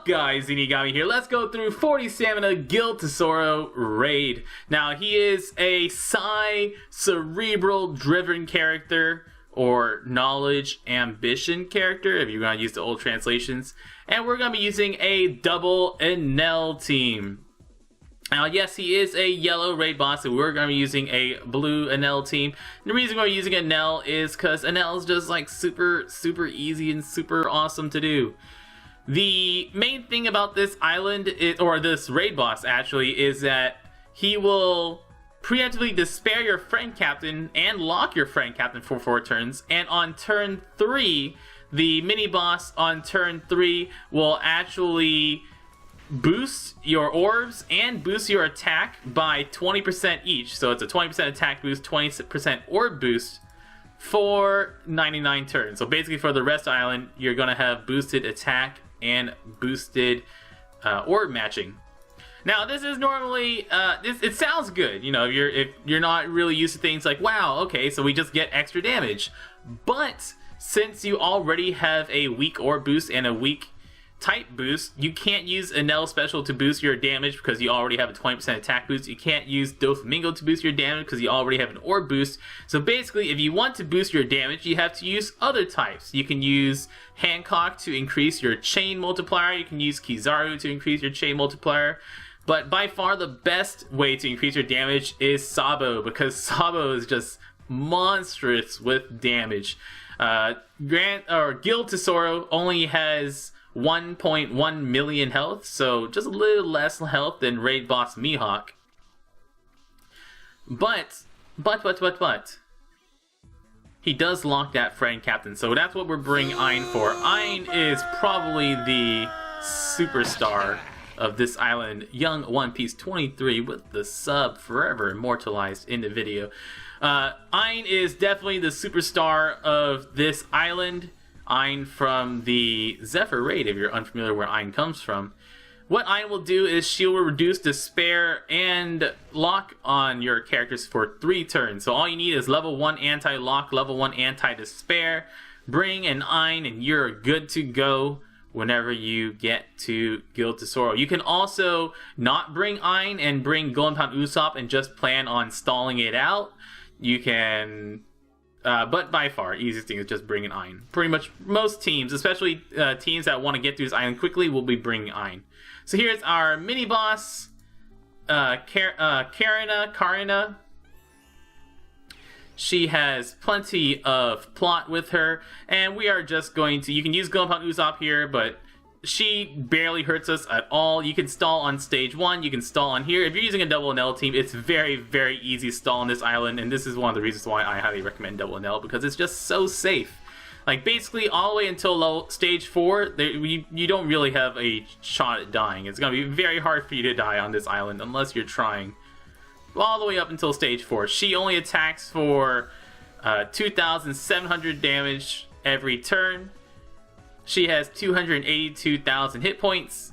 up, guys? Inigami here. Let's go through 40 stamina Gild Tesoro raid. Now, he is a cerebral driven character, or knowledge ambition character, if you're going to use the old translations. And we're going to be using a double Enel team. Now, yes, he is a yellow raid boss, and we're going to be using a blue Enel team. And the reason we're using Enel is because Enel is just like super easy and super awesome to do. The main thing about this island, or this raid boss actually, is that he will preemptively despair your friend captain and lock your friend captain for 4 turns. And on turn 3, the mini boss on turn 3 will actually boost your orbs and boost your attack by 20% each. So it's a 20% attack boost, 20% orb boost for 99 turns. So basically for the rest of the island, you're going to have boosted attack and boosted orb matching. Now this is normally, it sounds good, you know, if you're not really used to things like, wow, okay, so we just get extra damage. But since you already have a weak orb boost and a weak type boost, you can't use Enel special to boost your damage because you already have a 20% attack boost. You can't use Doflamingo to boost your damage because you already have an orb boost. So basically, if you want to boost your damage, you have to use other types. You can use Hancock to increase your chain multiplier. You can use Kizaru to increase your chain multiplier. But by far the best way to increase your damage is Sabo, because Sabo is just monstrous with damage. Gild Tesoro only has 1.1 million health, so just a little less health than raid boss Mihawk. But he does lock that friend captain, so that's what we're bringing Ein for. Ein is probably the superstar of this island. Young One Piece 23 with the sub forever immortalized in the video. Ein is definitely the superstar of this island. Ein from the Zephyr raid, if you're unfamiliar where Ein comes from. What Ein will do is she will reduce despair and lock on your characters for 3 turns. So all you need is level 1 anti-lock, level 1 anti-despair. Bring an Ein and you're good to go whenever you get to Gild Tesoro. You can also not bring Ein and bring Golden Pound Usopp and just plan on stalling it out. You can... but by far, easiest thing is just bringing Ein. Pretty much most teams, especially teams that want to get through this island quickly, will be bringing Ein. So here's our mini boss, Carina. She has plenty of plot with her, and we are just going to... You can use Golden Pound Usopp here, but she barely hurts us at all. You can stall on stage 1, you can stall on here. If you're using a double Enel team, it's very easy to stall on this island, and this is one of the reasons why I highly recommend double Enel, because it's just so safe. Like, basically, all the way until stage 4, you don't really have a shot at dying. It's going to be very hard for you to die on this island, unless you're trying. All the way up until stage 4. She only attacks for 2,700 damage every turn. She has 282,000 hit points,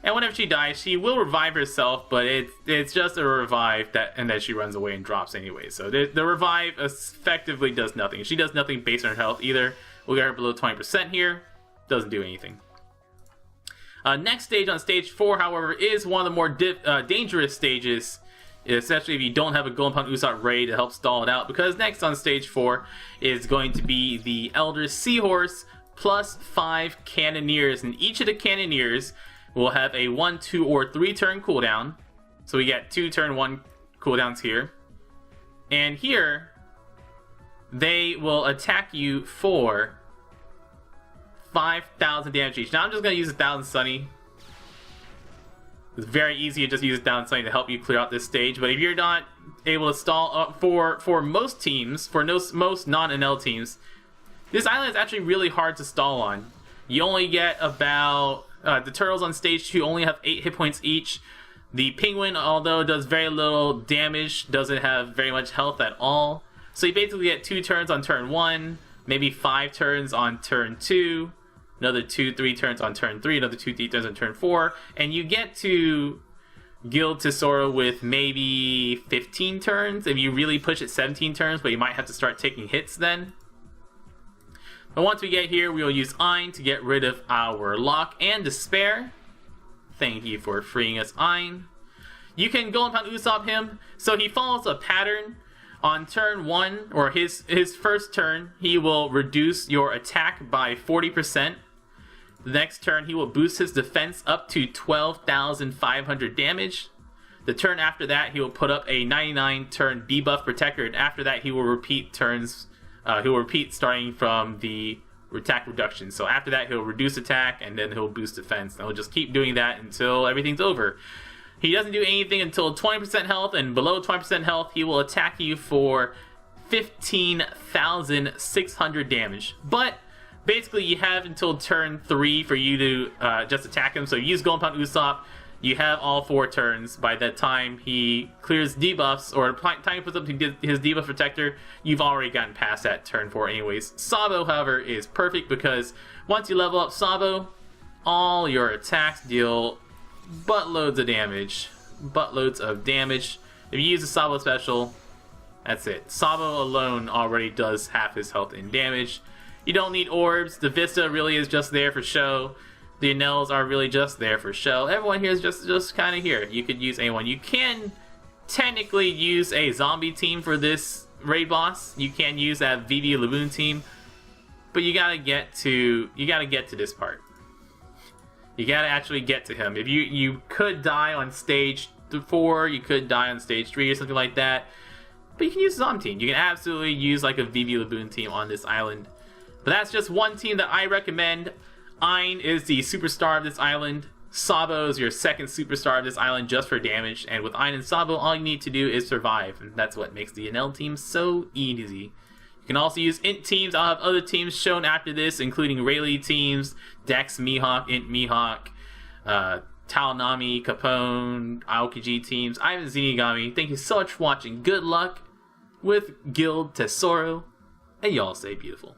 and whenever she dies, she will revive herself, but it's just a revive and then she runs away and drops anyway. So the revive effectively does nothing. She does nothing based on her health either. We got her below 20% here. Doesn't do anything. Next stage on stage 4, however, is one of the more dangerous stages, especially if you don't have a Golden Pound Usopp raid to help stall it out, because next on stage 4 is going to be the Elder Seahorse plus 5 Cannoneers, and each of the Cannoneers will have a 1, 2, or 3 turn cooldown. So we get 2 turn 1 cooldowns here. And here, they will attack you for 5,000 damage each. Now I'm just going to use 1,000 Sunny. It's very easy to just use 1,000 Sunny to help you clear out this stage. But if you're not able to stall for most teams, for most non-Enel teams, this island is actually really hard to stall on. You only get about... the turtles on stage 2 only have 8 hit points each. The penguin, although does very little damage, doesn't have very much health at all. So you basically get 2 turns on turn 1, maybe 5 turns on turn 2, another 2, 3 turns on turn 3, another 2, 3 turns on turn 4, and you get to Gild Tesoro with maybe 15 turns. If you really push it, 17 turns, but you might have to start taking hits then. But once we get here, we will use Ein to get rid of our lock and despair. Thank you for freeing us, Ein. You can go upon Usopp him, so he follows a pattern. On turn 1, or his first turn, he will reduce your attack by 40%. The next turn, he will boost his defense up to 12,500 damage. The turn after that, he will put up a 99 turn debuff protector, and after that, he will repeat turns. He will repeat starting from the attack reduction. So after that, he'll reduce attack, and then he'll boost defense. And he'll just keep doing that until everything's over. He doesn't do anything until 20% health, and below 20% health, he will attack you for 15,600 damage. But basically, you have until turn 3 for you to just attack him. So you use Golden Pound Usopp. You have all 4 turns. By the time he clears debuffs, or time he puts up his debuff protector, you've already gotten past that turn 4 anyways. Sabo, however, is perfect because once you level up Sabo, all your attacks deal buttloads of damage. Buttloads of damage. If you use a Sabo special, that's it. Sabo alone already does half his health in damage. You don't need orbs. The Vista really is just there for show. The Enels are really just there for show. Everyone here is just kind of here. You could use anyone. You can technically use a zombie team for this raid boss. You can use that VV Laboon team, but you gotta get to this part. You gotta actually get to him. If you could die on stage 4, you could die on stage 3 or something like that. But you can use a zombie team. You can absolutely use like a VV Laboon team on this island. But that's just one team that I recommend. Ein is the superstar of this island. Sabo is your second superstar of this island just for damage. And with Ein and Sabo, all you need to do is survive. And that's what makes the Enel team so easy. You can also use int teams. I'll have other teams shown after this, including Rayleigh teams, Dex Mihawk, int Mihawk, Nami, Capone, Aokiji teams. I'm Zenigami. Thank you so much for watching. Good luck with Gild Tesoro. And y'all stay beautiful.